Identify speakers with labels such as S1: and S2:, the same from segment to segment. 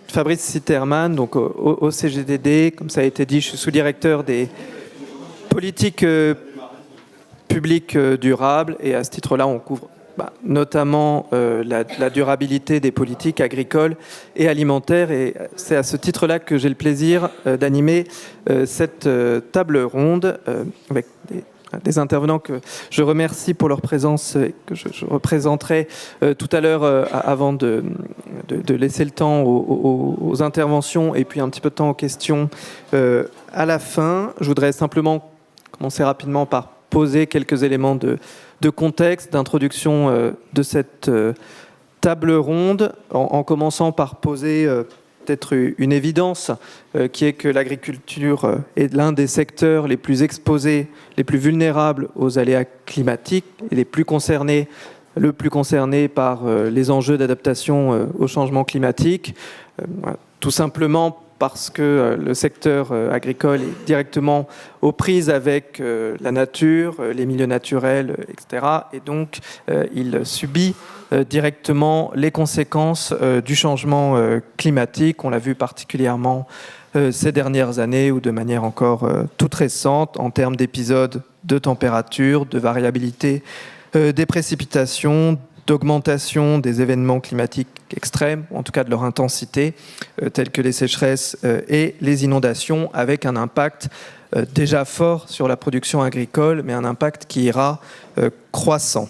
S1: Fabrice Sitterman, donc au CGDD, comme ça a été dit, je suis sous-directeur des politiques publiques durables, et à ce titre-là, on couvre notamment la durabilité des politiques agricoles et alimentaires, et c'est à ce titre-là que j'ai le plaisir d'animer cette table ronde avec des intervenants que je remercie pour leur présence et que je représenterai tout à l'heure avant de laisser le temps aux interventions et puis un petit peu de temps aux questions à la fin. Je voudrais simplement commencer rapidement par poser quelques éléments de contexte, d'introduction de cette table ronde, en commençant par poser peut-être une évidence qui est que l'agriculture est l'un des secteurs les plus exposés, les plus vulnérables aux aléas climatiques et le plus concerné par les enjeux d'adaptation au changement climatique, tout simplement parce que le secteur agricole est directement aux prises avec la nature, les milieux naturels, etc. Et donc, il subit directement les conséquences du changement climatique. On l'a vu particulièrement ces dernières années ou de manière encore toute récente en termes d'épisodes de température, de variabilité des précipitations, d'augmentation des événements climatiques extrêmes, ou en tout cas de leur intensité, tels que les sécheresses et les inondations, avec un impact déjà fort sur la production agricole, mais un impact qui ira croissant.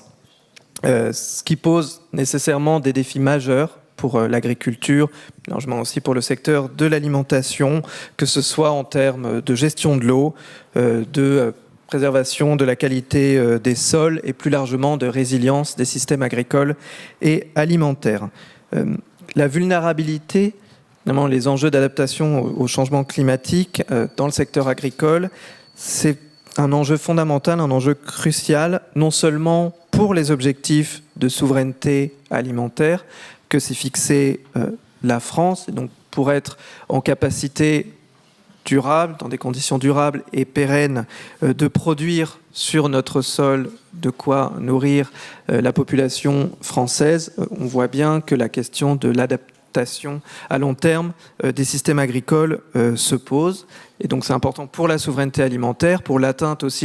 S1: Ce qui pose nécessairement des défis majeurs pour l'agriculture, largement aussi pour le secteur de l'alimentation, que ce soit en termes de gestion de l'eau, de préservation de la qualité des sols et plus largement de résilience des systèmes agricoles et alimentaires. La vulnérabilité, notamment les enjeux d'adaptation au changement climatique dans le secteur agricole, c'est un enjeu fondamental, un enjeu crucial, non seulement pour les objectifs de souveraineté alimentaire que s'est fixé la France, et donc pour être en capacité durable, dans des conditions durables et pérennes, de produire sur notre sol de quoi nourrir la population française. On voit bien que la question de l'adaptation à long terme des systèmes agricoles se pose. Et donc c'est important pour la souveraineté alimentaire, pour l'atteinte aussi